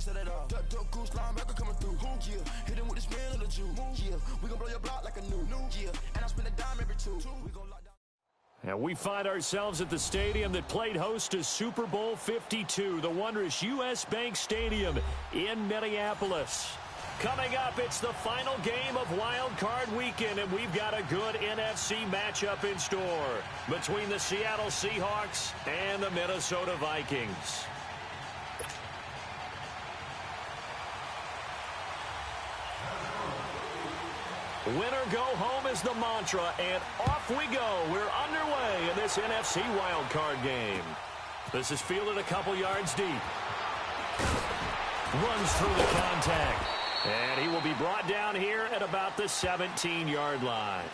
set it up. Duck, goose, linebacker coming through. Yeah, hit him with the spin of the juice. Yeah, we gon' blow your block like a new. Yeah, and I spend a dime every two. We gon' lock down. And we find ourselves at the stadium that played host to Super Bowl 52, the wondrous U.S. Bank Stadium in Minneapolis. Coming up, it's the final game of Wild Card Weekend, and we've got a good NFC matchup in store between the Seattle Seahawks and the Minnesota Vikings. Winner go home is the mantra, and off we go. We're underway in this NFC Wild Card game. This is fielded a couple yards deep. Runs through the contact. And he will be brought down here at about the 17-yard line.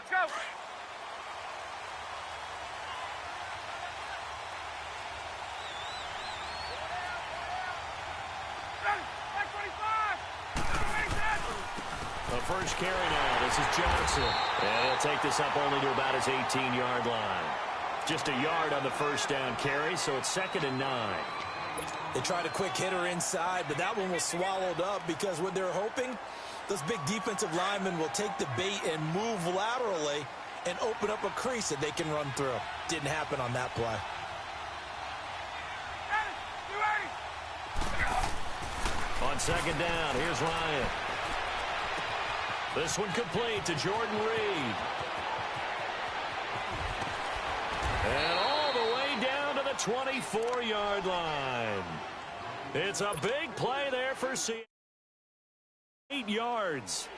Go! The first carry now. This is Johnson. And he'll take this up only to about his 18-yard line. Just a yard on the first down carry, so it's 2nd and 9. They tried a quick hitter inside, but that one was swallowed up because what they're hoping, those big defensive linemen will take the bait and move laterally and open up a crease that they can run through. Didn't happen on that play. On 2nd down, here's Ryan. This one complete to Jordan Reed. And all the way down to the 24-yard line. It's a big play there for Seattle. 8 yards.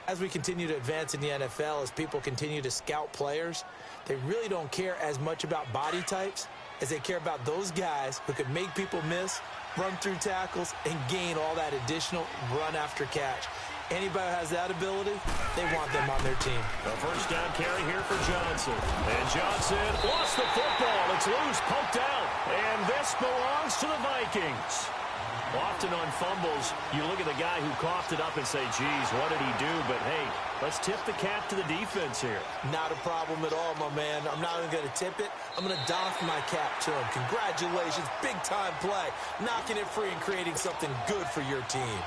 As we continue to advance in the NFL, as people continue to scout players, they really don't care as much about body types as they care about those guys who can make people miss, run through tackles, and gain all that additional run after catch. Anybody who has that ability, they want them on their team. The first down carry here for Johnson. And Johnson lost the football. It's loose, poked out. And this belongs to the Vikings. Often on fumbles, you look at the guy who coughed it up and say, geez, what did he do? But, hey, let's tip the cap to the defense here. Not a problem at all, my man. I'm not even going to tip it. I'm going to doff my cap to him. Congratulations, big-time play. Knocking it free and creating something good for your team.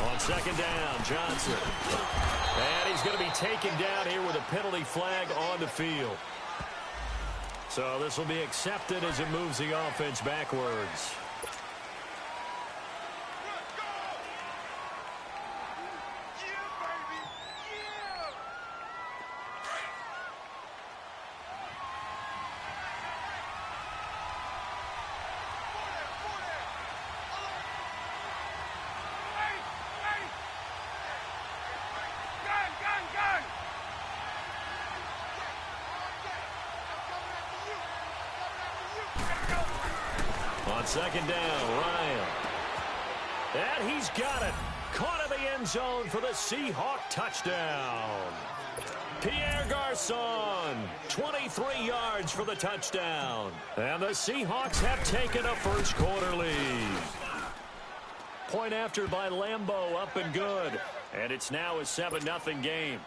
On 2nd down, Johnson. And he's going to be taken down here with a penalty flag on the field. So this will be accepted as it moves the offense backwards. On 2nd down, Ryan. And he's got it. Caught in the end zone for the Seahawk touchdown. Pierre Garçon, 23 yards for the touchdown. And the Seahawks have taken a first quarter lead. Point after by Lambeau, up and good. And it's now a 7-0 game.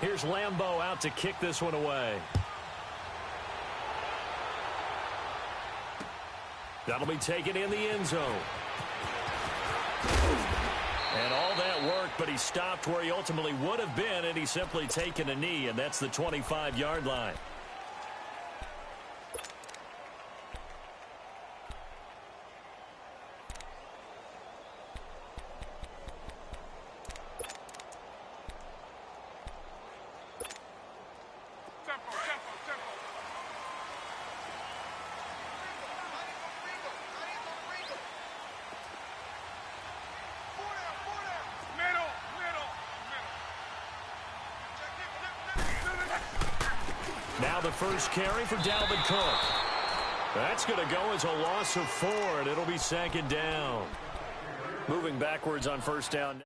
Here's Lambeau out to kick this one away. That'll be taken in the end zone. And all that work, but he stopped where he ultimately would have been, and he's simply taken a knee, and that's the 25-yard line. Now the first carry for Dalvin Cook. That's going to go as a loss of 4, and it'll be 2nd down. Moving backwards on 1st down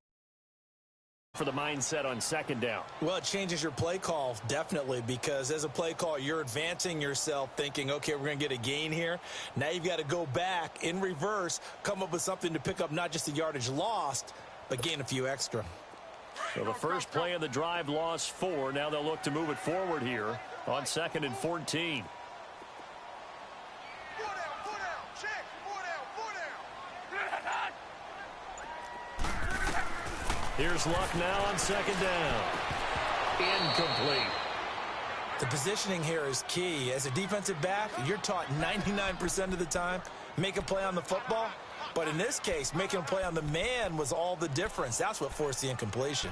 for the mindset on 2nd down. Well, it changes your play call, definitely, because as a play call, you're advancing yourself thinking, okay, we're going to get a gain here. Now you've got to go back in reverse, come up with something to pick up not just the yardage lost, but gain a few extra. So the first play of the drive lost 4. Now they'll look to move it forward here on 2nd and 14. Here's Luck now on 2nd down. Incomplete. The positioning here is key. As a defensive back, you're taught 99% of the time, make a play on the football. But in this case, making a play on the man was all the difference. That's what forced the incompletion.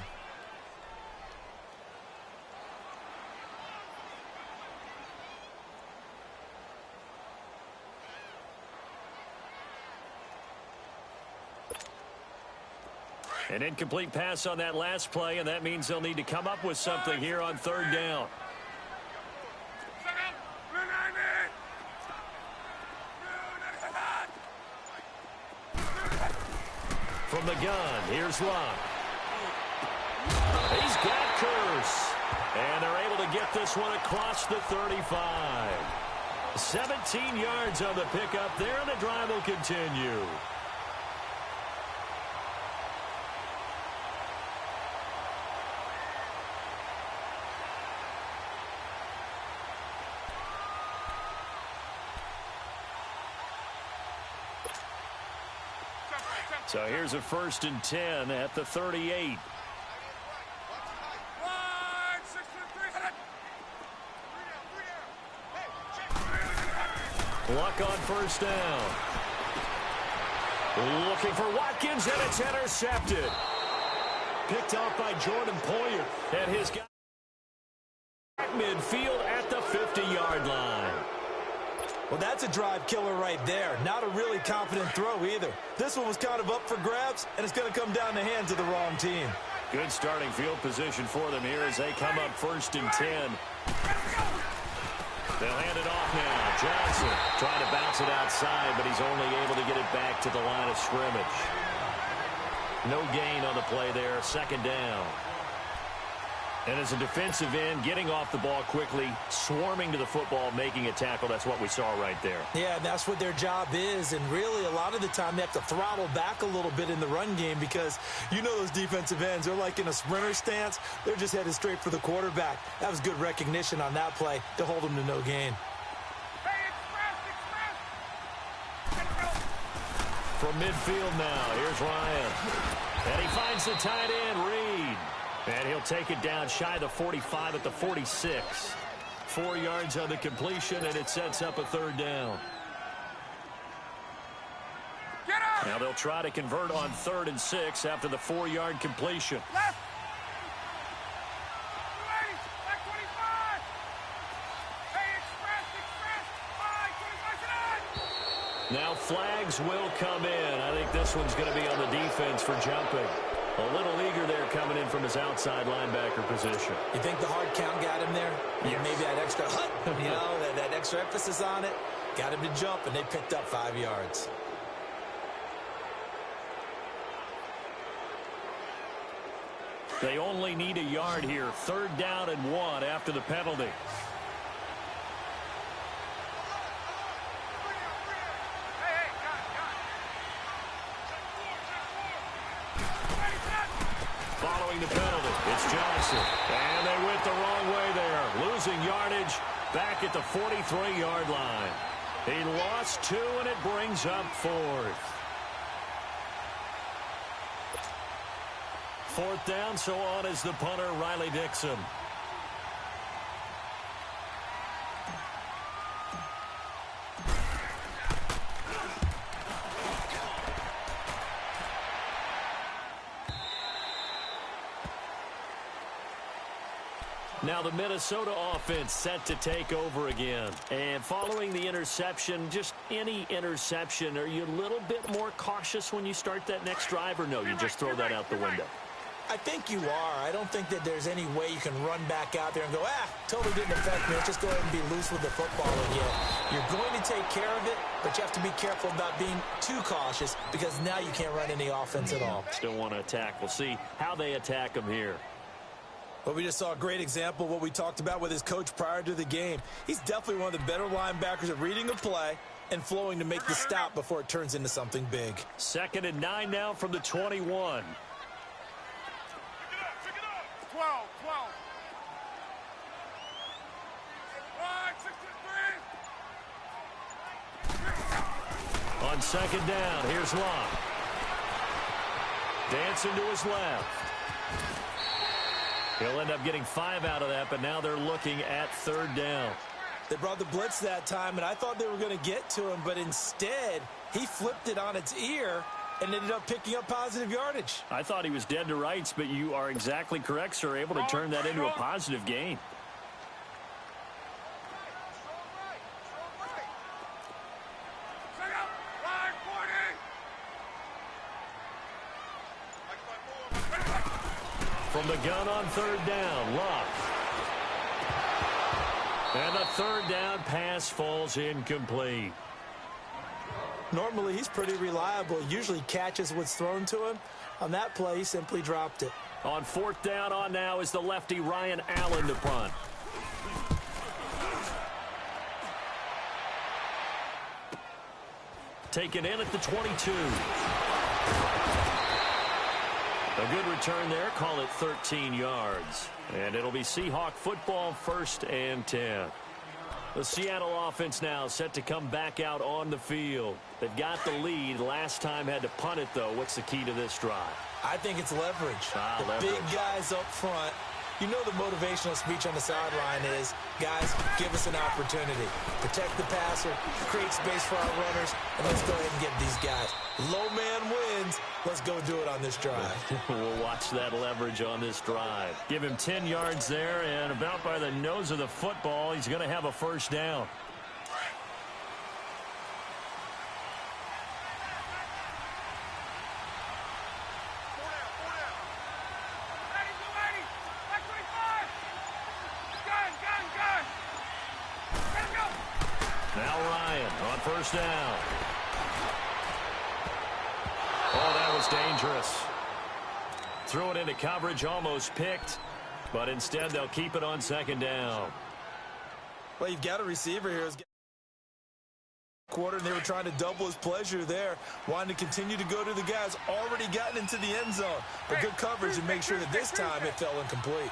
An incomplete pass on that last play, and that means they'll need to come up with something here on 3rd down. From the gun, here's Luck. He's got Curse. And they're able to get this one across the 35. 17 yards on the pickup there, and the drive will continue. So here's a 1st and 10 at the 38. Luck on 1st down. Looking for Watkins, and it's intercepted. Picked off by Jordan Poyer. And his guy midfield at the 50-yard line. Well, that's a drive killer right there. Not a really confident throw either. This one was kind of up for grabs, and it's going to come down the hands of the wrong team. Good starting field position for them here as they come up 1st and 10. They'll hand it off now. Johnson trying to bounce it outside, but he's only able to get it back to the line of scrimmage. No gain on the play there. 2nd down. And as a defensive end, getting off the ball quickly, swarming to the football, making a tackle, that's what we saw right there. Yeah, and that's what their job is. And really, a lot of the time, they have to throttle back a little bit in the run game because you know those defensive ends, they're like in a sprinter stance. They're just headed straight for the quarterback. That was good recognition on that play to hold them to no gain. From midfield now, here's Ryan. And he finds the tight end, Reed. And he'll take it down shy of the 45 at the 46. 4 yards on the completion, and it sets up a 3rd down. Now they'll try to convert on 3rd and 6 after the 4-yard completion. Left. Now flags will come in. I think this one's going to be on the defense for jumping. A little eager there coming in from his outside linebacker position. You think the hard count got him there? Yes. Maybe that extra that extra emphasis on it got him to jump, and they picked up 5 yards. They only need a yard here. 3rd down and 1 after the penalty. Following the penalty, it's Johnson. And they went the wrong way there. Losing yardage back at the 43-yard line. He lost 2, and it brings up 4th. 4th down, so on is the punter, Riley Dixon. Now the Minnesota offense set to take over again. And following the interception, just any interception, are you a little bit more cautious when you start that next drive, or no, you just throw that out the window? I think you are. I don't think that there's any way you can run back out there and go, totally didn't affect me. Let's just go ahead and be loose with the football again. You're going to take care of it, but you have to be careful about being too cautious because now you can't run any offense at all. Still want to attack. We'll see how they attack him here. Well, we just saw a great example of what we talked about with his coach prior to the game. He's definitely one of the better linebackers at reading a play and flowing to make the stop before it turns into something big. 2nd and 9 now from the 21. 12. On 2nd down, here's Locke. Dancing to his left. He'll end up getting 5 out of that, but now they're looking at 3rd down. They brought the blitz that time, and I thought they were going to get to him, but instead he flipped it on its ear and ended up picking up positive yardage. I thought he was dead to rights, but you are exactly correct, sir. Able to turn that into a positive gain. From the gun on 3rd down, Locke. And the 3rd down pass falls incomplete. Normally, he's pretty reliable. Usually catches what's thrown to him. On that play, he simply dropped it. On 4th down on now is the lefty Ryan Allen to punt. Taken in at the 22. A good return there. Call it 13 yards. And it'll be Seahawk football, 1st and 10. The Seattle offense now set to come back out on the field. They've got the lead. Last time had to punt it, though. What's the key to this drive? I think it's leverage. Leverage. Big guys up front. You know the motivational speech on the sideline is, guys, give us an opportunity. Protect the passer, create space for our runners, and let's go ahead and get these guys. Low man wins. Let's go do it on this drive. We'll watch that leverage on this drive. Give him 10 yards there, and about by the nose of the football, he's going to have a 1st down. Now Ryan on 1st down. Oh, that was dangerous. Threw it into coverage, almost picked, but instead they'll keep it on 2nd down. Well, you've got a receiver here. Quarter, and they were trying to double his pleasure there. Wanted to continue to go to the guys. Already gotten into the end zone. But good coverage and make sure that this time it fell incomplete.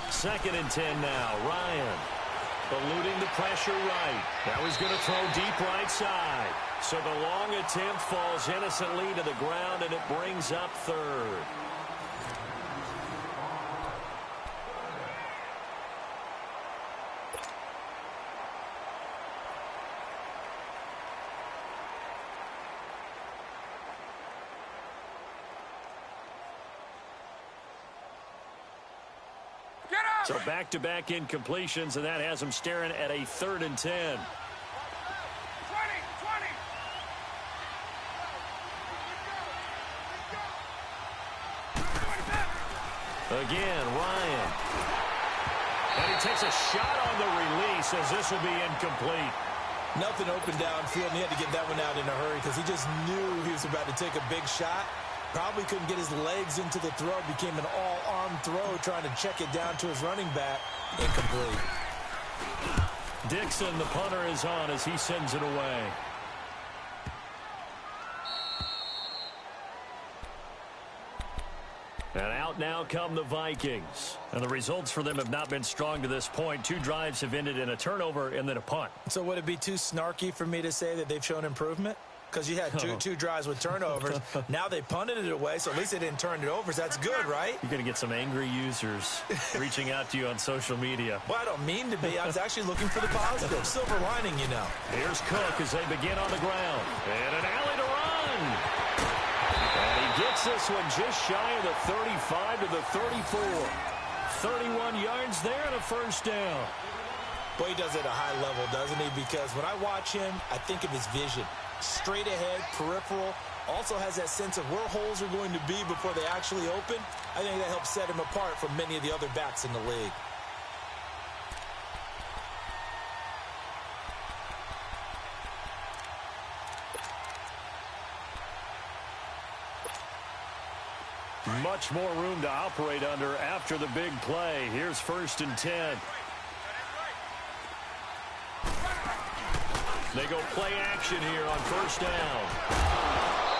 2nd and 10 now. Ryan eluding the pressure right. Now he's going to throw deep right side. So the long attempt falls innocently to the ground, and it brings up 3rd. So back-to-back incompletions, and that has him staring at a 3rd and 10. 20. Again, Ryan. And he takes a shot on the release as this will be incomplete. Nothing open downfield, and he had to get that one out in a hurry because he just knew he was about to take a big shot. Probably couldn't get his legs into the throw. Became an all-arm throw, trying to check it down to his running back. Incomplete. Dixon, the punter, is on as he sends it away. And out now come the Vikings. And the results for them have not been strong to this point. 2 drives have ended in a turnover and then a punt. So would it be too snarky for me to say that they've shown improvement? Because you had two drives with turnovers. Now they punted it away, so at least they didn't turn it over. So that's good, right? You're going to get some angry users reaching out to you on social media. Well, I don't mean to be. I was actually looking for the positive. Silver lining, you know. Here's Cook as they begin on the ground. And an alley to run. And he gets this one just shy of the 35 to the 34. 31 yards there and a 1st down. Boy, he does it at a high level, doesn't he? Because when I watch him, I think of his vision. Straight ahead, peripheral, Also has that sense of where holes are going to be before they actually open. I think that helps set him apart from many of the other backs in the league. Much more room to operate under after the big play. Here's 1st and 10. They go play action here on 1st down.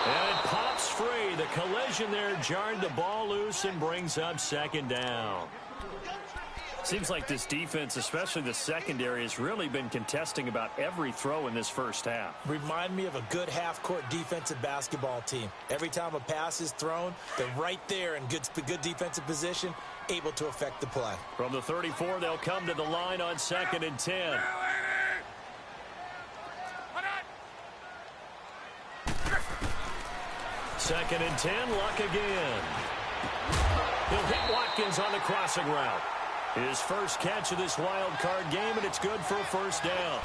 And it pops free. The collision there jarred the ball loose and brings up 2nd down. Seems like this defense, especially the secondary, has really been contesting about every throw in this first half. Remind me of a good half-court defensive basketball team. Every time a pass is thrown, they're right there in good defensive position, able to affect the play. From the 34, they'll come to the line on 2nd and 10. Second and 10, Luck again. He'll hit Watkins on the crossing route. His first catch of this wild card game, and it's good for a 1st down.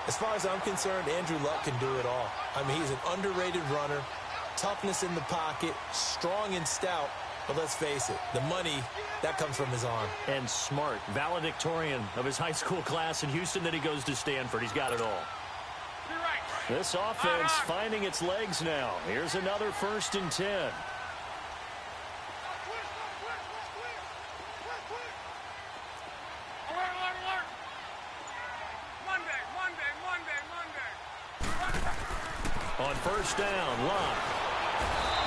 As far as I'm concerned, Andrew Luck can do it all. I mean, he's an underrated runner, toughness in the pocket, strong and stout. But let's face it, the money, that comes from his arm. And smart, valedictorian of his high school class in Houston, then he goes to Stanford. He's got it all. This offense finding its legs now. Here's another 1st and 10. On 1st down, Luck.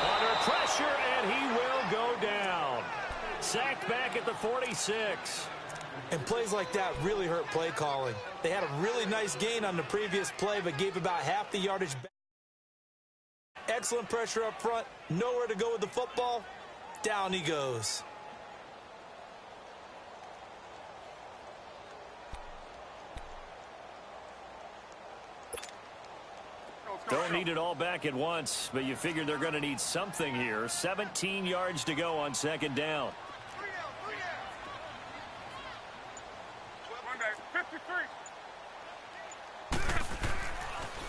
Under pressure, and he will go down. Sacked back at the 46. And plays like that really hurt play calling. They had a really nice gain on the previous play, but gave about half the yardage back. Excellent pressure up front. Nowhere to go with the football. Down he goes. Don't need it all back at once, but you figure they're going to need something here. 17 yards to go on 2nd down.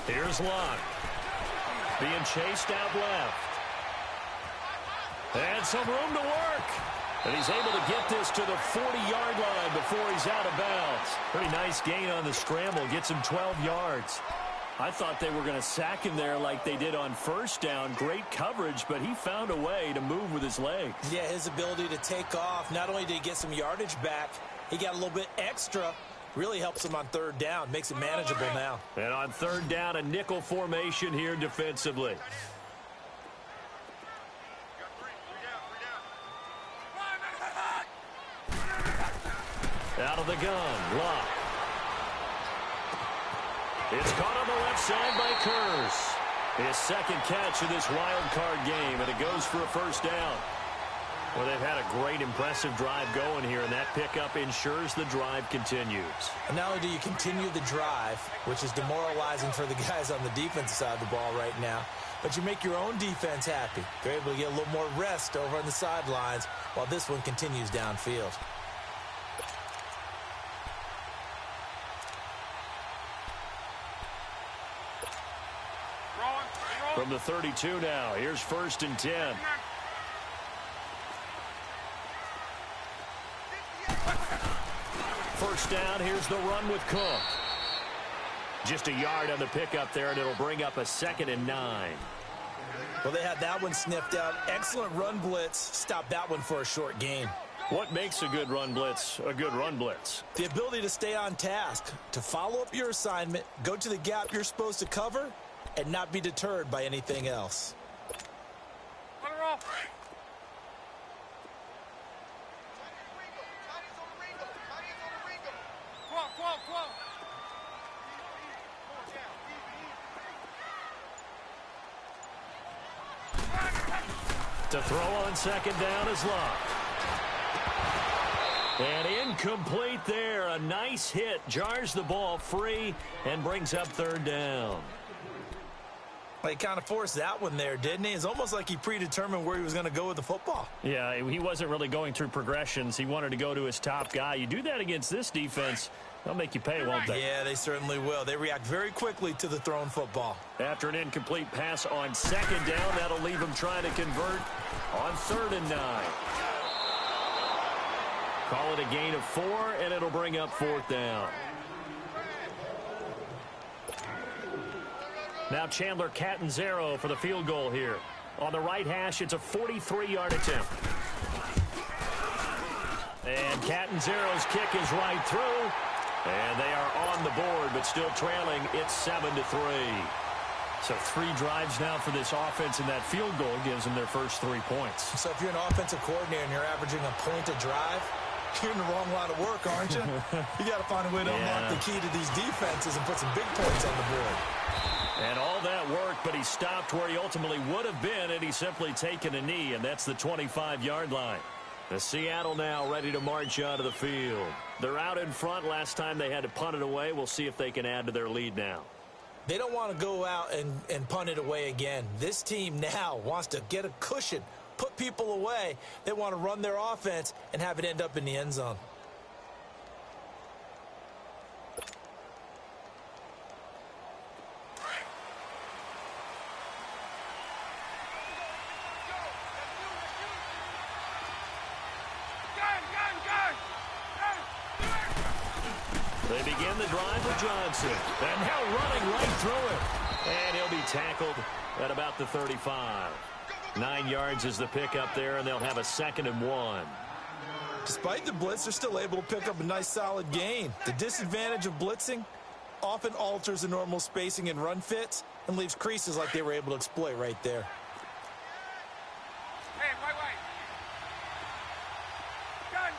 Here's Luck. Being chased out left. And some room to work. And he's able to get this to the 40-yard line before he's out of bounds. Pretty nice gain on the scramble. Gets him 12 yards. I thought they were going to sack him there like they did on 1st down. Great coverage, but he found a way to move with his legs. Yeah, his ability to take off. Not only did he get some yardage back, he got a little bit extra. Really helps him on 3rd down. Makes it manageable now. And on 3rd down, a nickel formation here defensively. Out of the gun, Luck. It's caught on the left side by Kurz. His 2nd catch of this wild card game, and it goes for a 1st down. Well, they've had a great, impressive drive going here, and that pickup ensures the drive continues. And not only do you continue the drive, which is demoralizing for the guys on the defensive side of the ball right now, but you make your own defense happy. They're able to get a little more rest over on the sidelines while this one continues downfield. From the 32 now, here's 1st and 10. First down, here's the run with Cook. Just a yard on the pickup there, and it'll bring up a 2nd and 9. Well, they had that one sniffed out. Excellent run blitz. Stopped that one for a short gain. What makes a good run blitz a good run blitz? The ability to stay on task, to follow up your assignment, go to the gap you're supposed to cover, and not be deterred by anything else. To throw on 2nd down is Luck. And incomplete there. A nice hit. Jars the ball free and brings up 3rd down. Well, he kind of forced that one there, didn't he? It's almost like he predetermined where he was going to go with the football. Yeah, he wasn't really going through progressions. He wanted to go to his top guy. You do that against this defense, They'll make you pay, won't they? Yeah, they certainly will. They react very quickly to the thrown football. After an incomplete pass on second down, that'll leave them trying to convert on 3rd and 9. Call it a gain of 4, and it'll bring up 4th down. Now Chandler Catanzaro for the field goal here. On the right hash, it's a 43-yard attempt. And Catanzaro's kick is right through. And they are on the board, but still trailing. It's 7-3. So 3 drives now for this offense, and that field goal gives them their first 3 points. So if you're an offensive coordinator and you're averaging a point a drive, you're in the wrong line of work, aren't you? You got to find a way to unlock the key to these defenses and put some big points on the board. And all that work, but he stopped where he ultimately would have been, and he's simply taken a knee, and that's the 25-yard line. The Seattle now ready to march onto the field. They're out in front. Last time they had to punt it away. We'll see if they can add to their lead now. They don't want to go out and punt it away again. This team now wants to get a cushion, put people away. They want to run their offense and have it end up in the end zone. They begin the drive with Johnson. And now running right through it. And he'll be tackled at about the 35. 9 yards is the pickup there, and they'll have a 2nd and 1. Despite the blitz, they're still able to pick up a nice solid gain. The disadvantage of blitzing often alters the normal spacing and run fits and leaves creases like they were able to exploit right there. Hey, wait. Gun.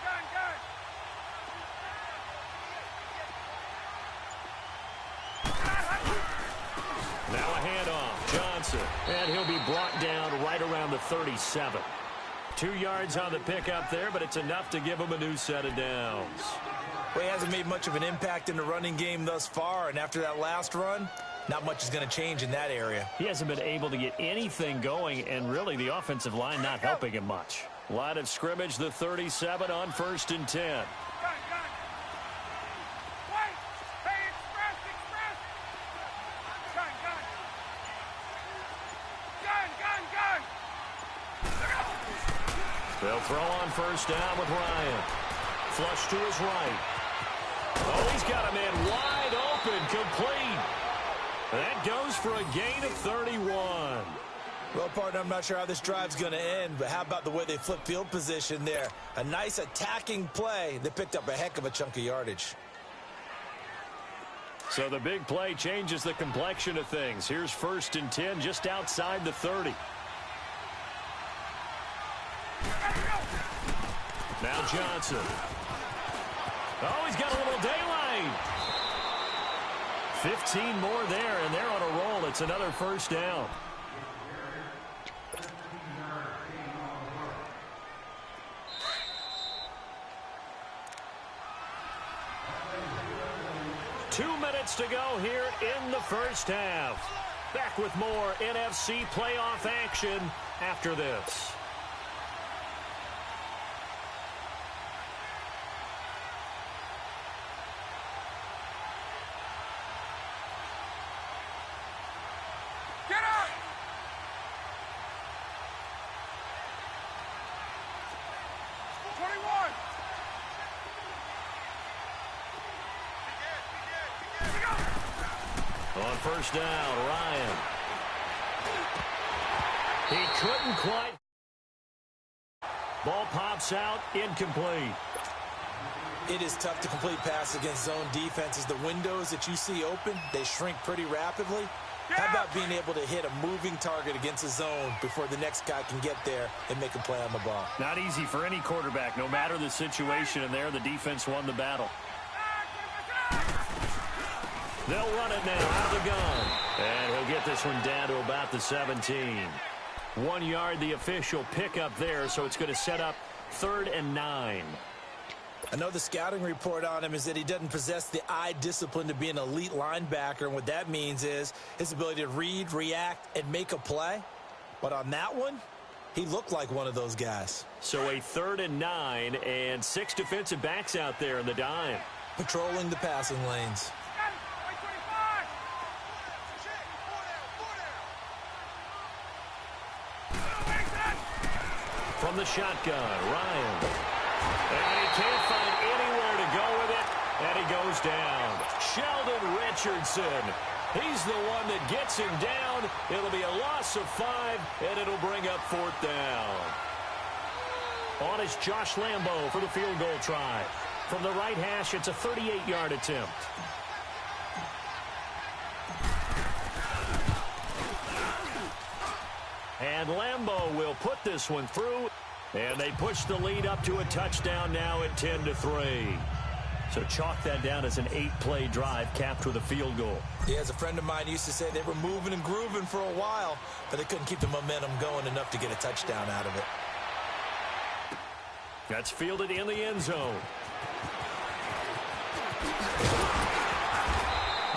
Now a handoff. Johnson. And he'll be brought down right around the 37. 2 yards on the pickup there, but it's enough to give him a new set of downs. Well, he hasn't made much of an impact in the running game thus far, and after that last run, not much is going to change in that area. He hasn't been able to get anything going, and really the offensive line not helping him much. Line of scrimmage, the 37 on 1st and 10. Gun. Wait. Hey, express. Gun. They'll throw on 1st down with Ryan. Flush to his right. Oh, he's got a man wide open, complete. That goes for a gain of 31. Well, partner, I'm not sure how this drive's going to end, but how about the way they flip field position there? A nice attacking play. They picked up a heck of a chunk of yardage. So the big play changes the complexion of things. Here's 1st and 10 just outside the 30. Now Johnson. Oh, he's got a little daylight. 15 more there, and they're on a roll. It's another 1st down. Two minutes to go here in the first half. Back with more NFC playoff action after this. Get up! On 1st down, Ryan. He couldn't quite. Ball pops out, incomplete. It is tough to complete pass against zone defenses. The windows that you see open, they shrink pretty rapidly. How about being able to hit a moving target against a zone before the next guy can get there and make a play on the ball? Not easy for any quarterback, no matter the situation, and there the defense won the battle. They'll run it now out of the gun. And he'll get this one down to about the 17. 1 yard, the official pickup there, so it's going to set up 3rd and 9. I know the scouting report on him is that he doesn't possess the eye discipline to be an elite linebacker, and what that means is his ability to read, react, and make a play. But on that one, he looked like one of those guys. So a 3rd and 9 and 6 defensive backs out there in the dime. patrolling the passing lanes. From the shotgun, Ryan. And he can't find anywhere to go with it, and he goes down. Sheldon Richardson. He's the one that gets him down. It'll be a loss of 5, and it'll bring up 4th down. On is Josh Lambo for the field goal try. From the right hash, it's a 38-yard attempt. And Lambo will put this one through, and they push the lead up to a touchdown now at 10-3. So chalk that down as an 8-play drive capped with a field goal. Yeah, as a friend of mine used to say, they were moving and grooving for a while, but they couldn't keep the momentum going enough to get a touchdown out of it. That's fielded in the end zone.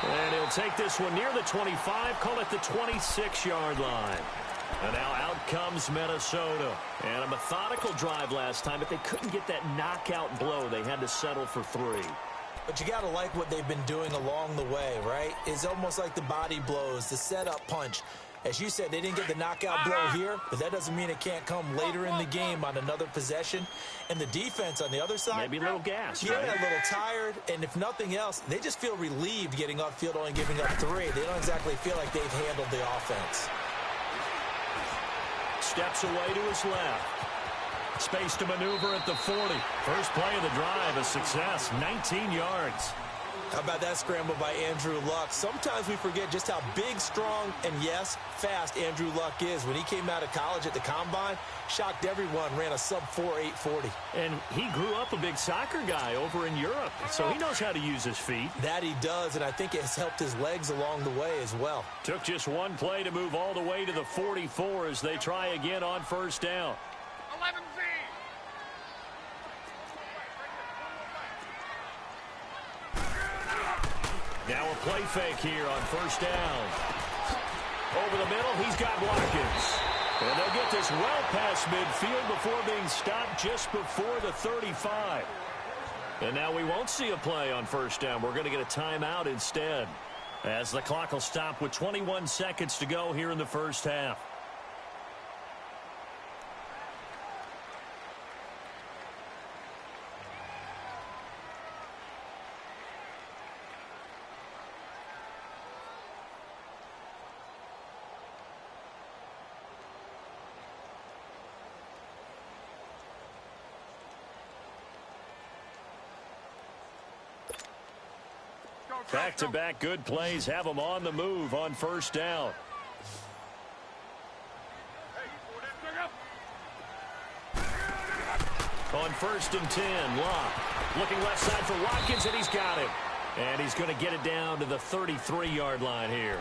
And he'll take this one near the 25, call it the 26-yard line. And now out comes Minnesota. And a methodical drive last time, but they couldn't get that knockout blow. They had to settle for 3. But you got to like what they've been doing along the way, right? It's almost like the body blows, the setup punch. As you said, they didn't get the knockout blow here, but that doesn't mean it can't come later in the game on another possession. And the defense on the other side, maybe a little gas, yeah, right? a little tired. And if nothing else, they just feel relieved getting upfield, only giving up 3. They don't exactly feel like they've handled the offense. Steps away to his left. Space to maneuver at the 40. First play of the drive, a success, 19 yards. How about that scramble by Andrew Luck? Sometimes we forget just how big, strong, and, yes, fast Andrew Luck is. When he came out of college at the Combine, shocked everyone, ran a sub-4 840. And he grew up a big soccer guy over in Europe, so he knows how to use his feet. That he does, and I think it has helped his legs along the way as well. Took just one play to move all the way to the 44 as they try again on first down. 11Z. Now a play fake here on first down. Over the middle, he's got Watkins. And they'll get this well past midfield before being stopped just before the 35. And now we won't see a play on first down. We're going to get a timeout instead, as the clock will stop with 21 seconds to go here in the first half. Back-to-back good plays have them on the move on first down. On 1st and 10, Locke looking left side for Watkins, and he's got him. And he's going to get it down to the 33-yard line here.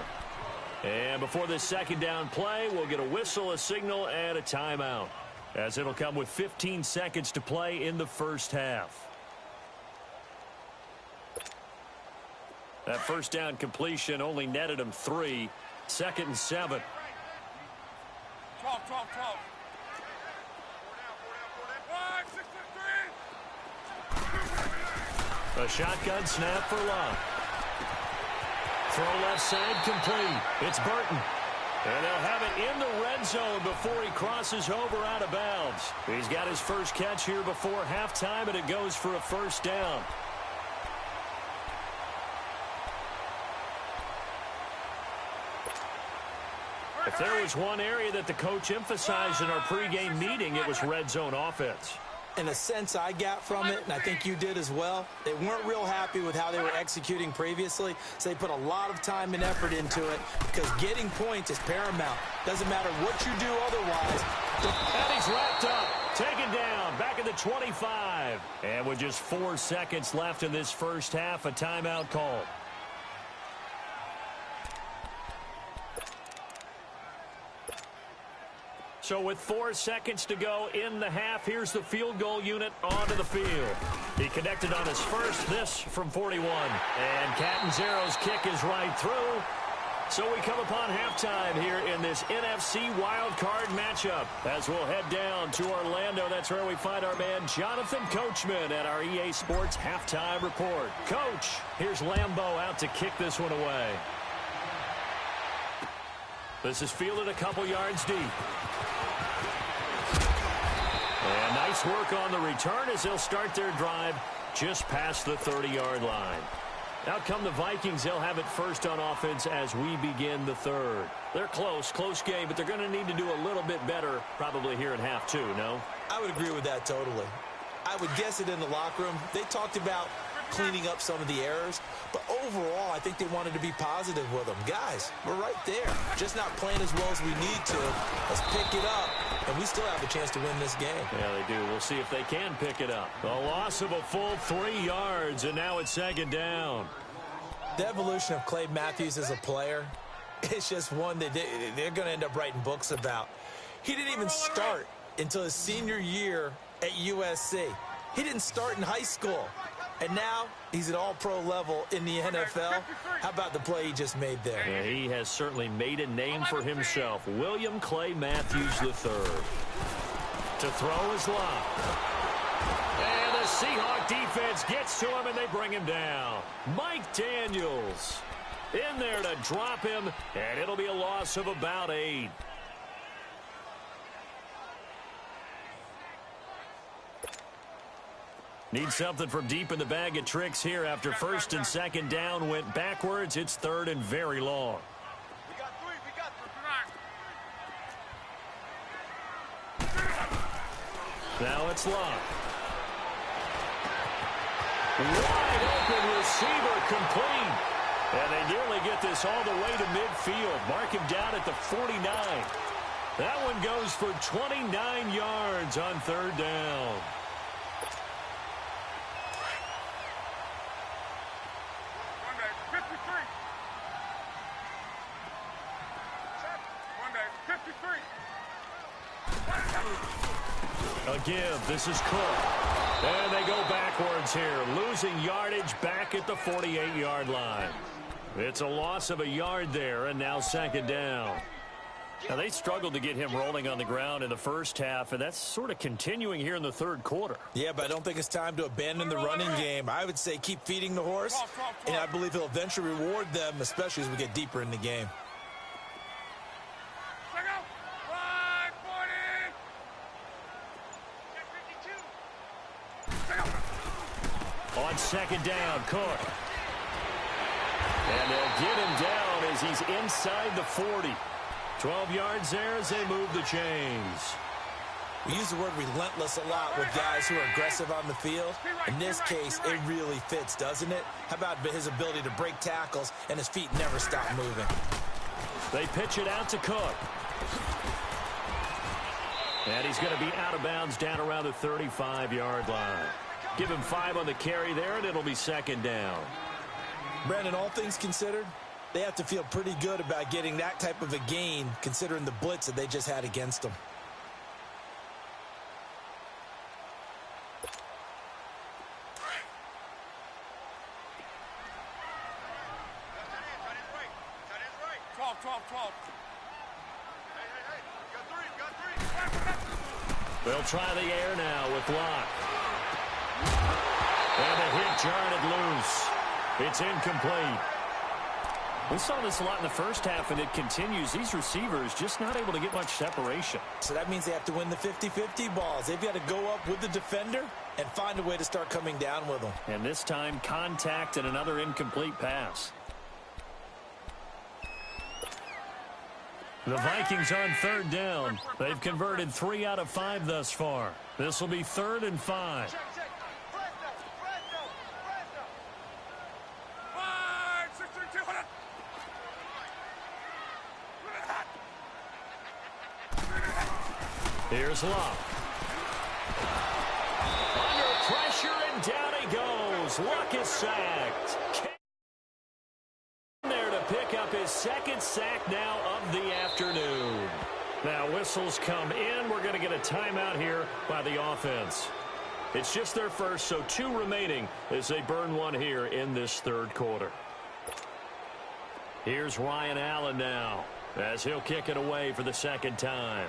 And before this second down play, we'll get a whistle, a signal, and a timeout, as it'll come with 15 seconds to play in the first half. That first down completion only netted him 3. 2nd and 7. 12. A shotgun snap for Locke. Throw left side complete. It's Burton. And they'll have it in the red zone before he crosses over out of bounds. He's got his first catch here before halftime, and it goes for a first down. If there was one area that the coach emphasized in our pregame meeting, it was red zone offense. In a sense I got from it, and I think you did as well, they weren't real happy with how they were executing previously, so they put a lot of time and effort into it, because getting points is paramount. Doesn't matter what you do otherwise. And he's wrapped up, taken down, back at the 25. And with just 4 seconds left in this first half, a timeout call. So with 4 seconds to go in the half, here's the field goal unit onto the field. He connected on his first, this from 41. And Catanzaro's kick is right through. So we come upon halftime here in this NFC wildcard matchup. As we'll head down to Orlando, that's where we find our man Jonathan Coachman at our EA Sports Halftime Report. Coach, here's Lambeau out to kick this one away. This is fielded a couple yards deep. And nice work on the return as they'll start their drive just past the 30-yard line. Out come the Vikings. They'll have it first on offense as we begin the third. They're close game, but they're going to need to do a little bit better probably here in half two, no? I would agree with that totally. I would guess it in the locker room. They talked about cleaning up some of the errors, but overall, I think they wanted to be positive with them. Guys, we're right there. Just not playing as well as we need to. Let's pick it up, and we still have a chance to win this game. Yeah, they do. We'll see if they can pick it up. A loss of a full 3 yards, and now it's second down. The evolution of Clay Matthews as a player, it's just one that they're going to end up writing books about. He didn't even start until his senior year at USC. He didn't start in high school. And now he's at all-pro level in the NFL. How about the play he just made there? Yeah, he has certainly made a name for himself. William Clay Matthews III. To throw his lob. And the Seahawk defense gets to him, and they bring him down. Mike Daniels in there to drop him, and it'll be a loss of about 8. Need something from deep in the bag of tricks here after first and second down went backwards. It's third and very long. We got three. Now it's Locke. Wide open receiver complete. And they nearly get this all the way to midfield. Mark him down at the 49. That one goes for 29 yards on third down. A give. This is Cook. And they go backwards here, losing yardage back at the 48-yard line. It's a loss of a yard there, and now second down. Now, they struggled to get him rolling on the ground in the first half, and that's sort of continuing here in the third quarter. Yeah, but I don't think it's time to abandon the running game. I would say keep feeding the horse, and I believe he'll eventually reward them, especially as we get deeper in the game. On second down, Cook. And they'll get him down as he's inside the 40. 12 yards there as they move the chains. We use the word relentless a lot with guys who are aggressive on the field. In this case, it really fits, doesn't it? How about his ability to break tackles and his feet never stop moving? They pitch it out to Cook. And he's going to be out of bounds down around the 35-yard line. Give him 5 on the carry there, and it'll be second down. Brandon, all things considered, they have to feel pretty good about getting that type of a gain, considering the blitz that they just had against them. They'll try the air now with Locke. And a hit jarred it loose. It's incomplete. We saw this a lot in the first half, and it continues. These receivers just not able to get much separation. So that means they have to win the 50-50 balls. They've got to go up with the defender and find a way to start coming down with them. And this time, contact and another incomplete pass. The Vikings on third down. They've converted 3 out of 5 thus far. This will be 3rd and 5. Here's Locke. Under pressure, and down he goes. Luck is sacked. There to pick up his second sack now of the afternoon. Now whistles come in. We're going to get a timeout here by the offense. It's just their first, so 2 remaining as they burn one here in this third quarter. Here's Ryan Allen now, as he'll kick it away for the second time.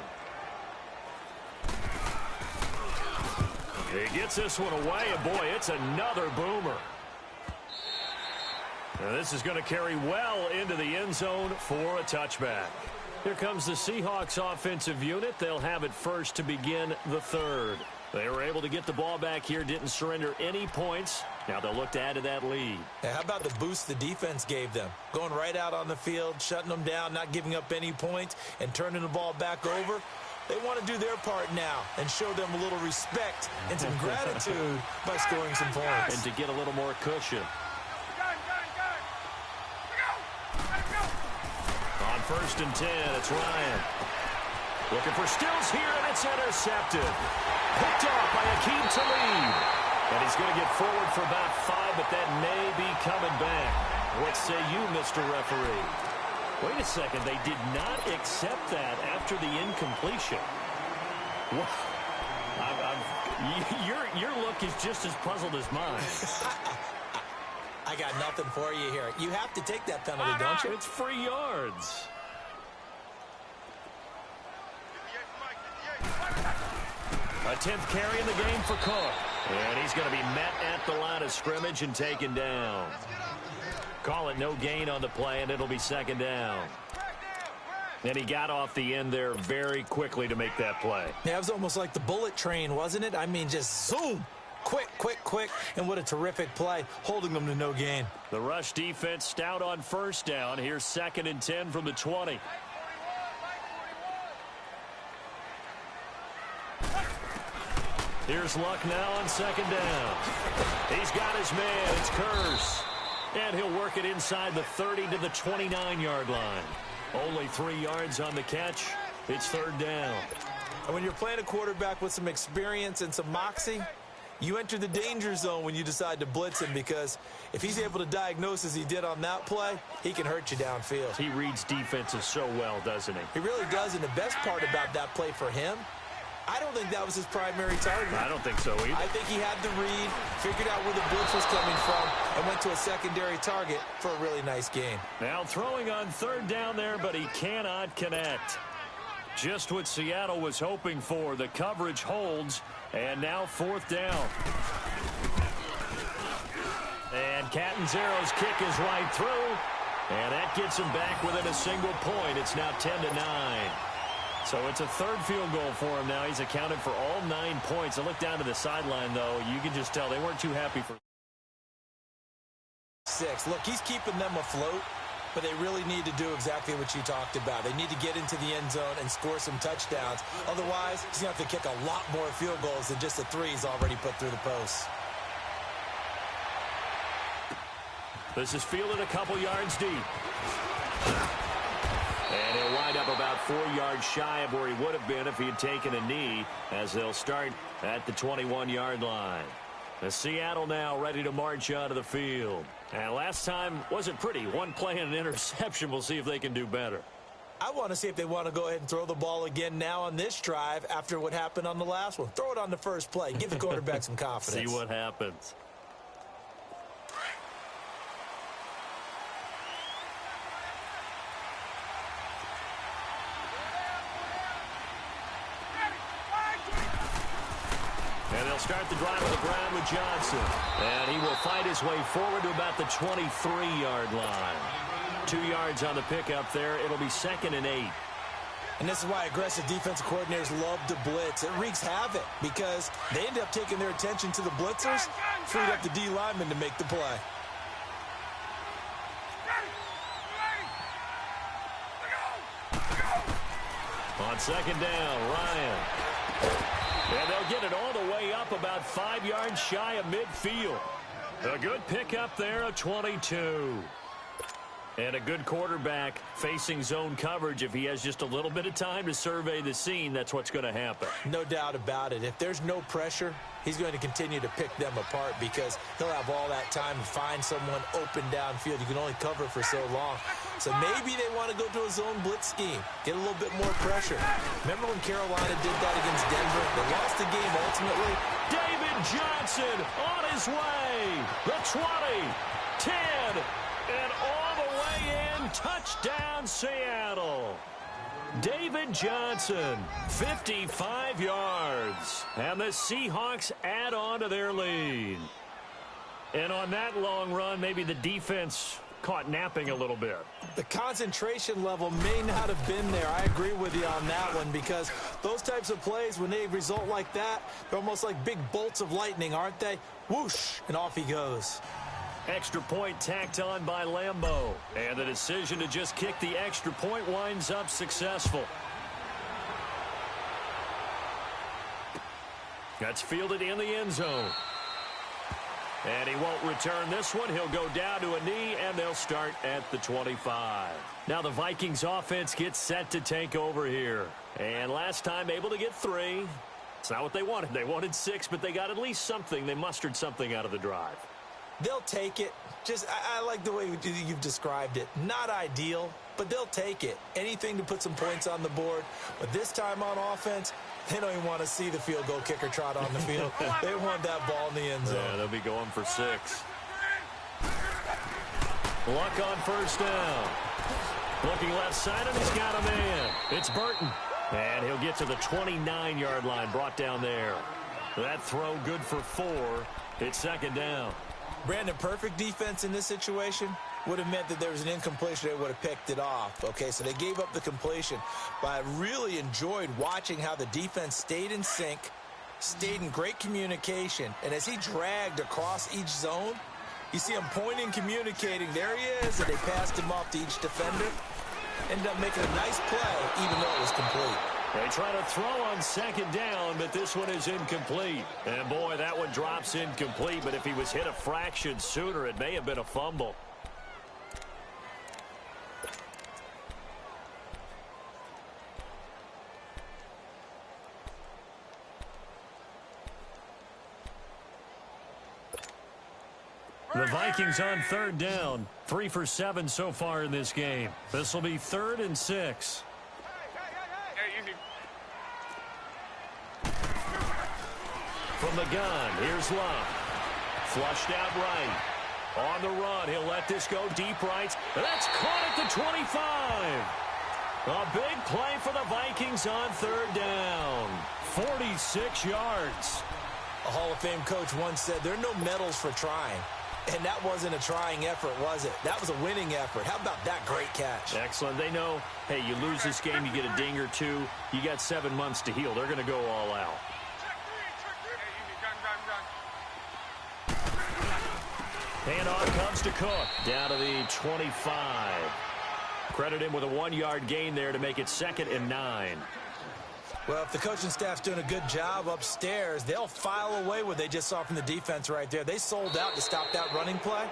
He gets this one away, and boy, it's another boomer. Now this is going to carry well into the end zone for a touchback. Here comes the Seahawks offensive unit. They'll have it first to begin the third. They were able to get the ball back here, didn't surrender any points. Now they'll look to add to that lead. Now, how about the boost the defense gave them? Going right out on the field, shutting them down, not giving up any points, and turning the ball back over. They want to do their part now and show them a little respect and some gratitude by scoring some points. And to get a little more cushion. On 1st and 10, it's Ryan. Looking for Stills here, and it's intercepted. Picked off by Akeem Talib. And he's going to get forward for about 5, but that may be coming back. What say you, Mr. Referee? Wait a second. They did not accept that after the incompletion. What? Your look is just as puzzled as mine. I got nothing for you here. You have to take that penalty, don't you? It's free yards. A 10th carry in the game for Cook. And he's going to be met at the line of scrimmage and taken down. Call it no gain on the play, and it'll be second down. And he got off the end there very quickly to make that play. Yeah, it was almost like the bullet train, wasn't it? I mean, just zoom. Quick, quick, quick. And what a terrific play, holding them to no gain. The rush defense stout on 1st down. Here's 2nd and 10 from the 20. Here's Luck now on 2nd down. He's got his man. It's Curse. And he'll work it inside the 30 to the 29-yard line. Only 3 yards on the catch. It's 3rd down. And when you're playing a quarterback with some experience and some moxie, you enter the danger zone when you decide to blitz him, because if he's able to diagnose as he did on that play, he can hurt you downfield. He reads defenses so well, doesn't he? He really does, and the best part about that play for him, I don't think that was his primary target. I don't think so either. I think he had the read, figured out where the blitz was coming from, and went to a secondary target for a really nice gain. Now throwing on 3rd down there, but he cannot connect. Just what Seattle was hoping for. The coverage holds, and now 4th down. And Catanzaro's kick is right through, and that gets him back within a single point. It's now 10-9. So it's a 3rd field goal for him now. He's accounted for all 9 points. I look down to the sideline, though. You can just tell they weren't too happy for 6. Look, he's keeping them afloat, but they really need to do exactly what you talked about. They need to get into the end zone and score some touchdowns. Otherwise, he's going to have to kick a lot more field goals than just the 3 he's already put through the posts. This is fielded a couple yards deep. And he'll wind up about 4 yards shy of where he would have been if he had taken a knee, as they'll start at the 21-yard line. The Seattle now ready to march onto the field. And last time wasn't pretty. One play and an interception. We'll see if they can do better. I want to see if they want to go ahead and throw the ball again now on this drive after what happened on the last one. Throw it on the first play. Give the quarterback some confidence. See what happens. And they'll start the drive on the ground with Johnson. And he will fight his way forward to about the 23-yard line. 2 yards on the pickup there. It'll be 2nd and 8. And this is why aggressive defensive coordinators love to blitz. It wreaks havoc because they end up taking their attention to the blitzers, freed up the D lineman to make the play. On 2nd down, Ryan. And they'll get it all the way up about 5 yards shy of midfield. A good pickup there, a 22. And a good quarterback facing zone coverage. If he has just a little bit of time to survey the scene, that's what's going to happen. No doubt about it. If there's no pressure, he's going to continue to pick them apart because he'll have all that time to find someone open downfield. You can only cover for so long. So maybe they want to go to a zone blitz scheme, get a little bit more pressure. Remember when Carolina did that against Denver? They lost the game ultimately. David Johnson on his way. The 20, 10, And all the way in, touchdown Seattle. David Johnson, 55 yards. And the Seahawks add on to their lead. And on that long run, maybe the defense caught napping a little bit. The concentration level may not have been there. I agree with you on that one, because those types of plays, when they result like that, they're almost like big bolts of lightning, aren't they? Whoosh, and off he goes. Extra point tacked on by Lambeau. And the decision to just kick the extra point winds up successful. That's fielded in the end zone. And he won't return this one. He'll go down to a knee, and they'll start at the 25. Now the Vikings offense gets set to take over here. And last time able to get 3. It's not what they wanted. They wanted 6, but they got at least something. They mustered something out of the drive. They'll take it. I like the way you've described it. Not ideal, but they'll take it. Anything to put some points on the board. But this time on offense, they don't even want to see the field goal kicker trot on the field. They want that ball in the end zone. Yeah, they'll be going for 6. Luck on first down. Looking left side, and he's got a man. It's Burton. And he'll get to the 29-yard line, brought down there. That throw good for 4. It's second down. Brandon, perfect defense in this situation would have meant that there was an incompletion. They would have picked it off. Okay, so they gave up the completion. But I really enjoyed watching how the defense stayed in sync, stayed in great communication. And as he dragged across each zone, you see him pointing, communicating. There he is, and they passed him off to each defender. Ended up making a nice play, even though it was complete. They try to throw on second down, but this one is incomplete. And, boy, that one drops incomplete. But if he was hit a fraction sooner, it may have been a fumble. The Vikings on third down. 3 for 7 so far in this game. This will be 3rd and 6. From the gun, here's Love. Flushed out right. On the run, he'll let this go deep right. That's caught at the 25. A big play for the Vikings on third down. 46 yards. A Hall of Fame coach once said, there are no medals for trying. And that wasn't a trying effort, was it? That was a winning effort. How about that great catch? Excellent. They know, hey, you lose this game, you get a ding or 2. You got 7 months to heal. They're going to go all out. Handoff comes to Cook. Down to the 25. Credit him with a 1-yard gain there to make it 2nd and 9. Well, if the coaching staff's doing a good job upstairs, they'll file away what they just saw from the defense right there. They sold out to stop that running play.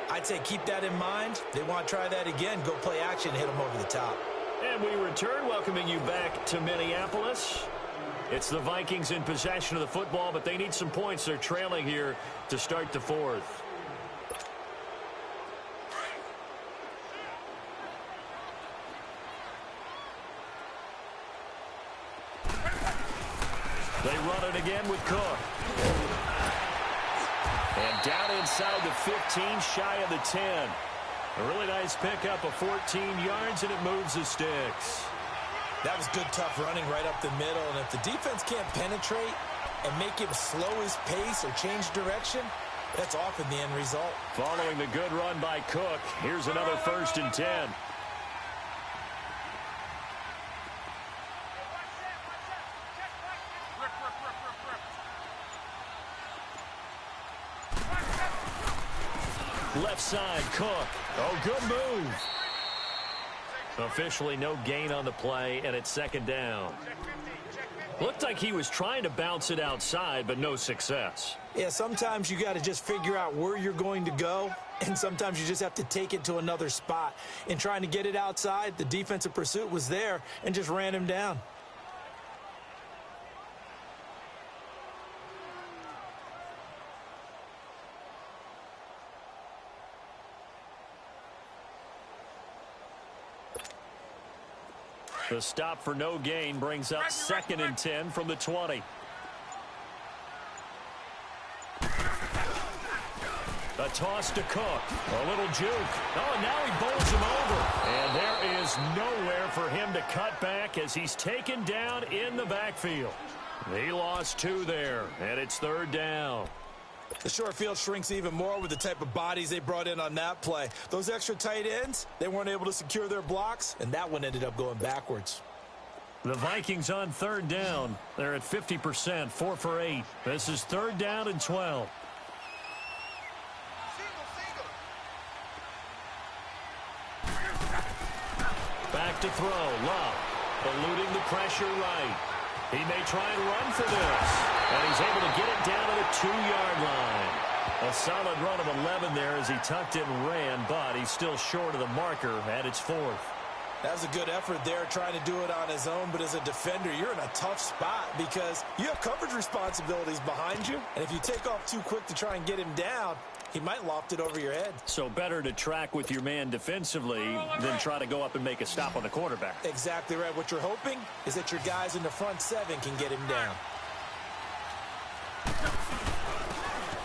I'd say keep that in mind. They want to try that again. Go play action and hit them over the top. And we return, welcoming you back to Minneapolis. It's the Vikings in possession of the football, but they need some points. They're trailing here to start the 4th. They run it again with Cook. And down inside the 15, shy of the 10. A really nice pickup of 14 yards, and it moves the sticks. That was good, tough running right up the middle. And if the defense can't penetrate and make him slow his pace or change direction, that's often the end result. Following the good run by Cook, here's another 1st and 10. Left side, Cook. Oh, good move. Officially no gain on the play, and it's 2nd down. Looked like he was trying to bounce it outside, but no success. Yeah, sometimes you got to just figure out where you're going to go, and sometimes you just have to take it to another spot. In trying to get it outside, the defensive pursuit was there and just ran him down. The stop for no gain brings up 2nd and 10 from the 20. A toss to Cook. A little juke. Oh, and now he bowls him over. And there is nowhere for him to cut back as he's taken down in the backfield. He lost 2 there, and it's 3rd down. The short field shrinks even more with the type of bodies they brought in on that play. Those extra tight ends, they weren't able to secure their blocks, and that one ended up going backwards. The Vikings on 3rd down. They're at 50%, 4 for 8. This is 3rd down and 12. Back to throw. Love. Eluding the pressure right. He may try and run for this. And he's able to get it down to the 2-yard line. A solid run of 11 there as he tucked it and ran, but he's still short of the marker at its 4th. That was a good effort there, trying to do it on his own. But as a defender, you're in a tough spot because you have coverage responsibilities behind you. And if you take off too quick to try and get him down, he might loft it over your head. So better to track with your man defensively than try to go up and make a stop on the quarterback. Exactly right. What you're hoping is that your guys in the front 7 can get him down.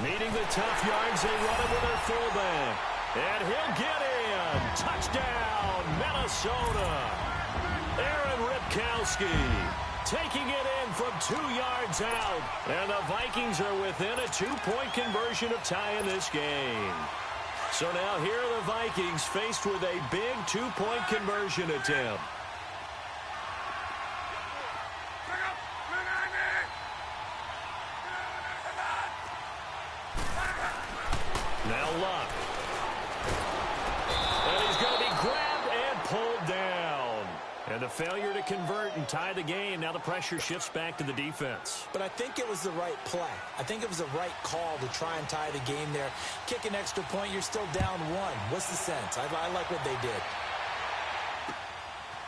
Needing the tough yards, they run it with their fullback. And he'll get in. Touchdown, Minnesota. Aaron Ripkowski taking it in from 2 yards out. And the Vikings are within a 2-point conversion of tying this game. So now here are the Vikings faced with a big 2-point conversion attempt. Now Luck. And he's going to be grabbed and pulled down. And the failure to convert and tie the game. Now the pressure shifts back to the defense. But I think it was the right play. I think it was the right call to try and tie the game there. Kick an extra point, you're still down 1. What's the sense? I like what they did.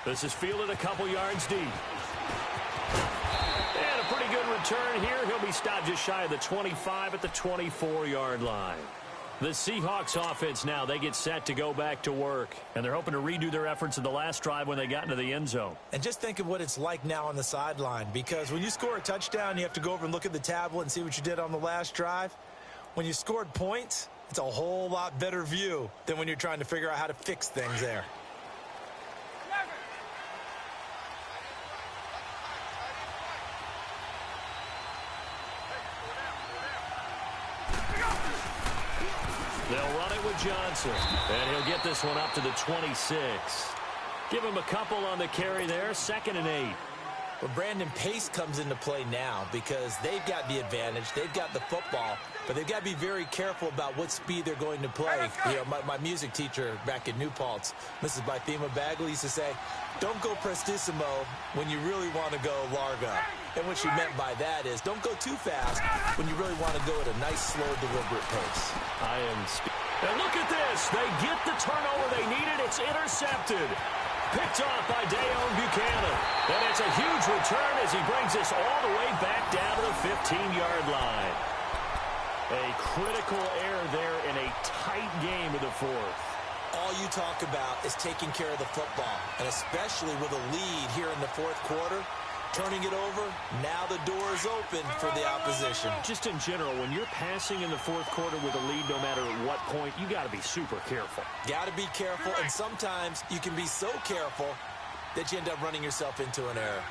This is fielded a couple yards deep. And a pretty good return here. He'll be stopped just shy of the 25 at the 24-yard line. The Seahawks offense now, they get set to go back to work. And they're hoping to redo their efforts in the last drive when they got into the end zone. And just think of what it's like now on the sideline. Because when you score a touchdown, you have to go over and look at the tablet and see what you did on the last drive. When you scored points, it's a whole lot better view than when you're trying to figure out how to fix things there. They'll run it with Johnson. And he'll get this one up to the 26. Give him a couple on the carry there. 2nd and 8. Well, Brandon, pace comes into play now because they've got the advantage. They've got the football. But they've got to be very careful about what speed they're going to play. You know, my music teacher back in New Paltz, Mrs. Bythema Bagley, used to say, don't go prestissimo when you really want to go largo. And what she meant by that is don't go too fast when you really want to go at a nice, slow, deliberate pace. And look at this. They get the turnover they needed. It's intercepted. Picked off by Dayon Buchanan. And it's a huge return as he brings this all the way back down to the 15-yard line. A critical error there in a tight game of the 4th. All you talk about is taking care of the football, and especially with a lead here in the 4th quarter, turning it over, now the door is open for the opposition. Just in general, when you're passing in the 4th quarter with a lead, no matter at what point, you got to be super careful. Got to be careful, and sometimes you can be so careful that you end up running yourself into an error.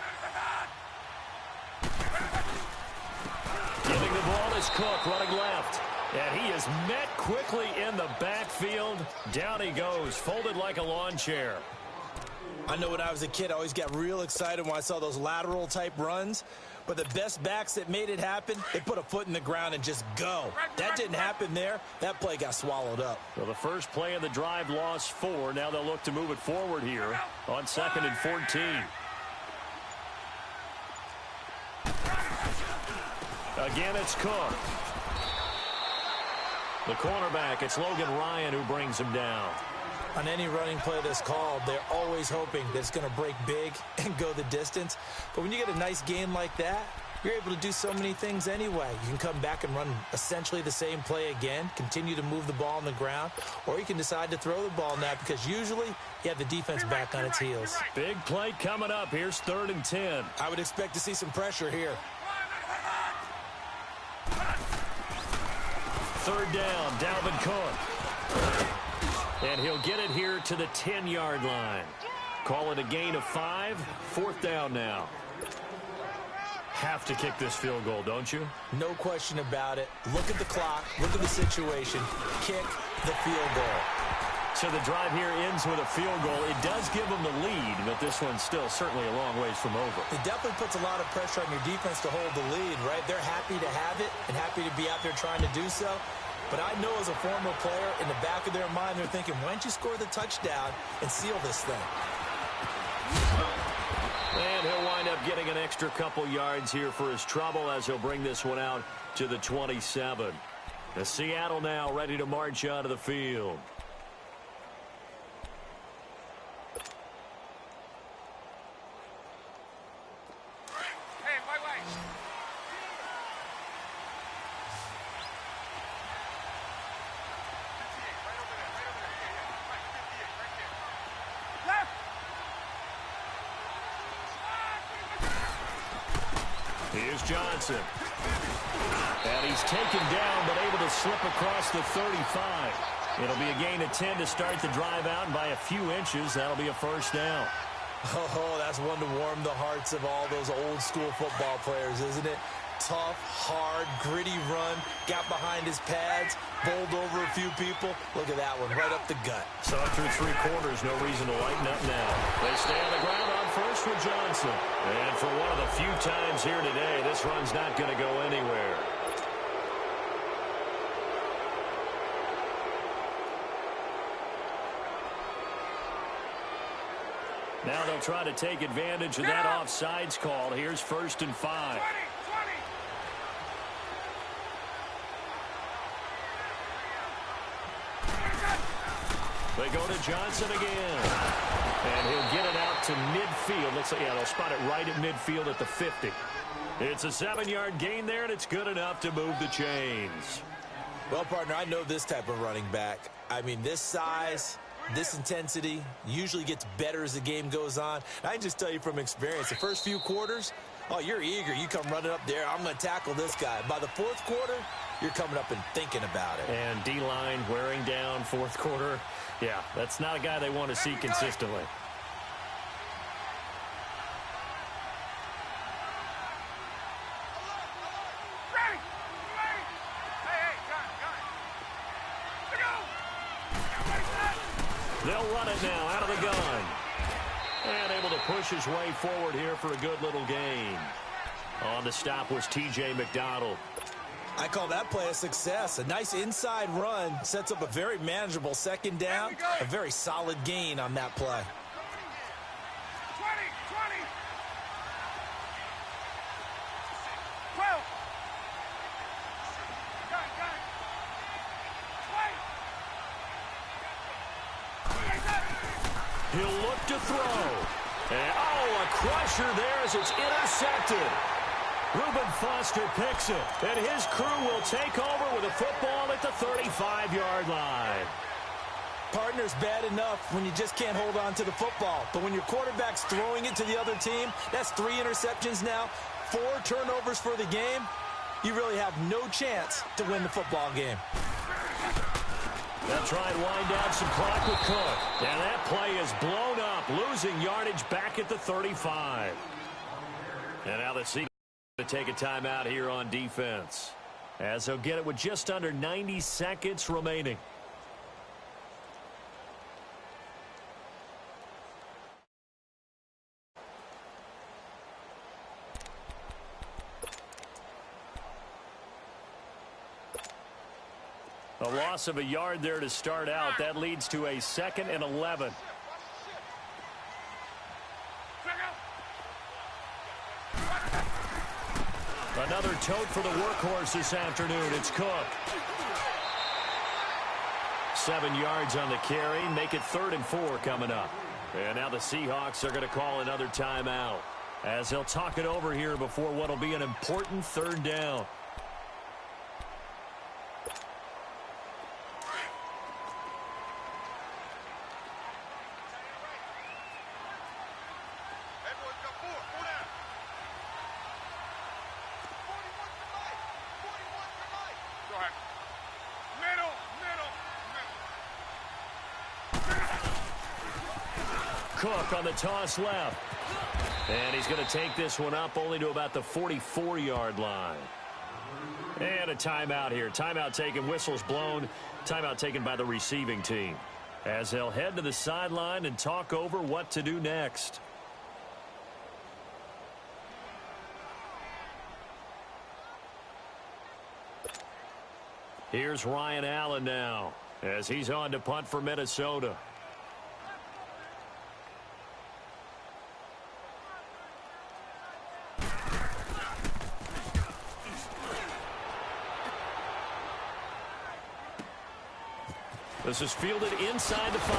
Giving the ball is Cook, running left. And he is met quickly in the backfield. Down he goes, folded like a lawn chair. I know when I was a kid, I always got real excited when I saw those lateral-type runs. But the best backs that made it happen, they put a foot in the ground and just go. That didn't happen there. That play got swallowed up. Well, the first play of the drive lost 4. Now they'll look to move it forward here on 2nd and 14. Again, it's Cook. The cornerback, it's Logan Ryan who brings him down. On any running play that's called, they're always hoping that it's going to break big and go the distance. But when you get a nice game like that, you're able to do so many things anyway. You can come back and run essentially the same play again, continue to move the ball on the ground, or you can decide to throw the ball now because usually you have the defense back on its heels. Big play coming up. Here's 3rd and 10. I would expect to see some pressure here. third down, Dalvin Cook. And he'll get it here to the 10-yard line. Call it a gain of 5. Fourth down now. Have to kick this field goal, don't you? No question about it. Look at the clock. Look at the situation. Kick the field goal. So the drive here ends with a field goal. It does give them the lead, but this one's still certainly a long ways from over. It definitely puts a lot of pressure on your defense to hold the lead, right? They're happy to have it and happy to be out there trying to do so. But I know as a former player, in the back of their mind, they're thinking, why don't you score the touchdown and seal this thing? And he'll wind up getting an extra couple yards here for his trouble as he'll bring this one out to the 27. The Seattle now ready to march onto the field. Hey, wait. Right over there. Yeah. Right, 58, right there. Left. Here's Johnson. And he's taken down, but able to slip across the 35. It'll be a gain of 10 to start the drive out, and by a few inches, that'll be a first down. Oh, that's one to warm the hearts of all those old-school football players, isn't it? Tough, hard, gritty run, got behind his pads, bowled over a few people. Look at that one, right up the gut. So through 3 quarters, no reason to lighten up now. They stay on the ground on first with Johnson. And for one of the few times here today, this run's not going to go anywhere. Now they'll try to take advantage of that offsides call. Here's 1st and 5. 20. They go to Johnson again. And he'll get it out to midfield. Looks like, yeah, they'll spot it right at midfield at the 50. It's a 7-yard gain there, and it's good enough to move the chains. Well, partner, I know this type of running back. I mean, this size, this intensity usually gets better as the game goes on. I can just tell you from experience, the first few quarters, oh, you're eager. You come running up there, I'm going to tackle this guy. By the 4th quarter, you're coming up and thinking about it. And D-line wearing down 4th quarter. Yeah, that's not a guy they want to see consistently. They'll run it now out of the gun. And able to push his way forward here for a good little gain. On the stop was T.J. McDonald. I call that play a success. A nice inside run sets up a very manageable 2nd down. A very solid gain on that play. 20. 12. Got it. He'll look to throw. And, a crusher there as it's intercepted. Reuben Foster picks it, and his crew will take over with a football at the 35-yard line. Partner's bad enough when you just can't hold on to the football. But when your quarterback's throwing it to the other team, that's 3 interceptions now, 4 turnovers for the game. You really have no chance to win the football game. They'll try and wind down some clock with Cook. And that play is blown up, losing yardage back at the 35. And now the Seahawks to take a timeout here on defense, as they'll get it with just under 90 seconds remaining. A loss of a yard there to start out. That leads to a 2nd and 11. Another tote for the workhorse this afternoon. It's Cook. 7 yards on the carry. Make it 3rd and 4 coming up. And now the Seahawks are going to call another timeout, as they'll talk it over here before what will be an important 3rd down. Cook on the toss left. And he's going to take this one up only to about the 44-yard line. And a timeout here. Timeout taken, whistles blown. Timeout taken by the receiving team, as they'll head to the sideline and talk over what to do next. Here's Ryan Allen now, as he's on to punt for Minnesota. This is fielded inside the 5.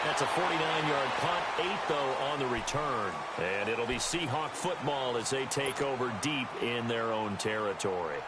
That's a 49-yard punt, 8 though on the return. And it'll be Seahawk football as they take over deep in their own territory.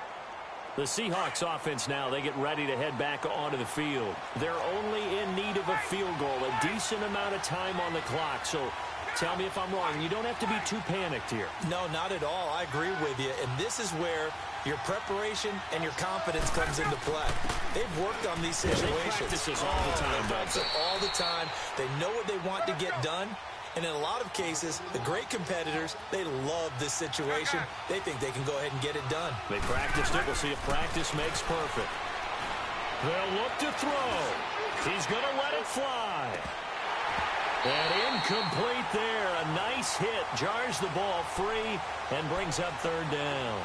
The Seahawks offense now, they get ready to head back onto the field. They're only in need of a field goal, a decent amount of time on the clock. So tell me if I'm wrong. You don't have to be too panicked here. No, not at all. I agree with you. And this is where your preparation and your confidence comes into play. They've worked on these situations. They practice this all the time. They practice it all the time. They know what they want to get done. And in a lot of cases, the great competitors, they love this situation. They think they can go ahead and get it done. They practiced it. We'll see if practice makes perfect. They'll look to throw. He's going to let it fly. And incomplete there. A nice hit. Jars the ball free and brings up third down.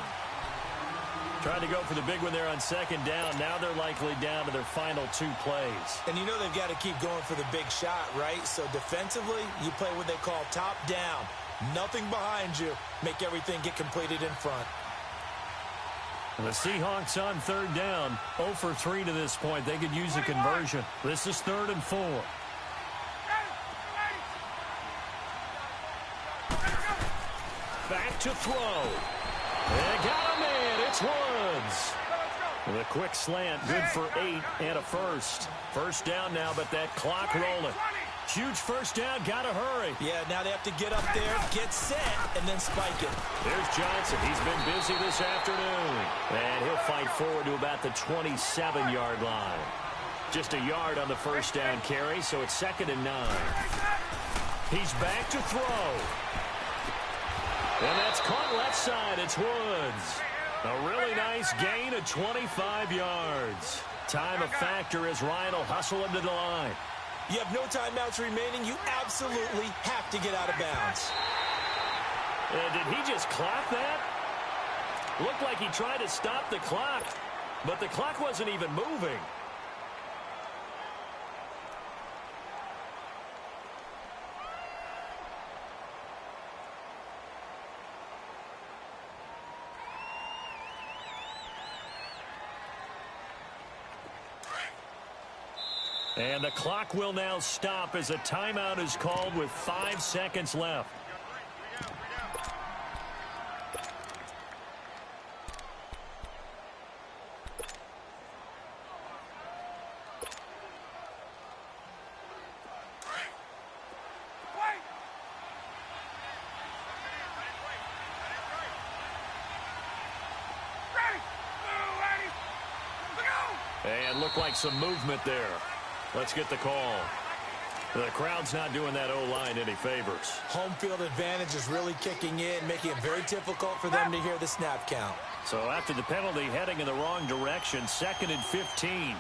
Trying to go for the big one there on second down. Now they're likely down to their final 2 plays. And you know they've got to keep going for the big shot, right? So defensively, you play what they call top down. Nothing behind you. Make everything get completed in front. And the Seahawks on third down. 0 for 3 to this point. They could use a conversion. This is 3rd and 4. Back to throw. They got him in. It's Woods. The quick slant, good for 8 and a first. First down now, but that clock rolling. Huge first down, gotta hurry. Yeah, now they have to get up there, get set, and then spike it. There's Johnson. He's been busy this afternoon. And he'll fight forward to about the 27-yard line. Just a yard on the first down carry, so it's 2nd and 9. He's back to throw. And that's caught left side. It's Woods. A really nice gain of 25 yards. Time a factor as Ryan will hustle him to the line. You have no timeouts remaining. You absolutely have to get out of bounds. And did he just clock that? Looked like he tried to stop the clock, but the clock wasn't even moving. And the clock will now stop as a timeout is called with 5 seconds left. And looked like some movement there. Let's get the call. The crowd's not doing that O-line any favors. Home field advantage is really kicking in, making it very difficult for them to hear the snap count. So after the penalty, heading in the wrong direction, 2nd and 15.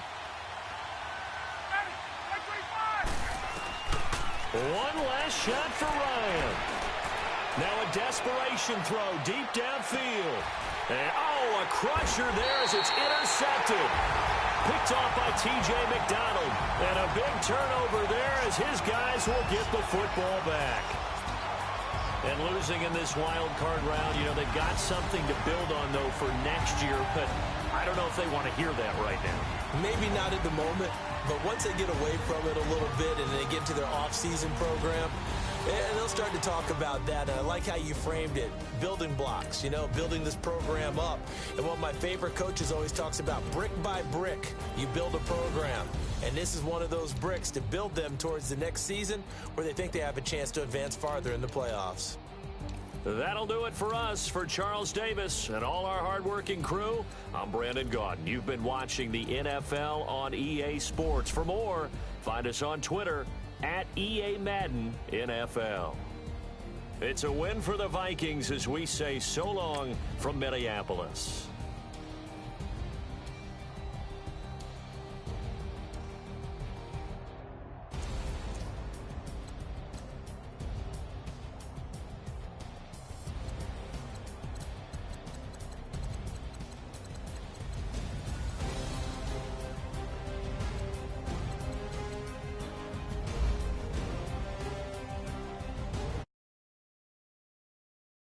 One last shot for Ryan. Now a desperation throw deep downfield. And, oh, a crusher there as it's intercepted. Picked off by T.J. McDonald. And a big turnover there as his guys will get the football back. And losing in this wild card round, you know, they've got something to build on, though, for next year. But I don't know if they want to hear that right now. Maybe not at the moment, but once they get away from it a little bit and they get into their off-season program, and they'll start to talk about that. And I like how you framed it. Building blocks, you know, building this program up. And one of my favorite coaches always talks about brick by brick, you build a program. And this is one of those bricks to build them towards the next season where they think they have a chance to advance farther in the playoffs. That'll do it for us. For Charles Davis and all our hardworking crew, I'm Brandon Gaudin. You've been watching the NFL on EA Sports. For more, find us on Twitter at EA Madden NFL. It's a win for the Vikings as we say so long from Minneapolis.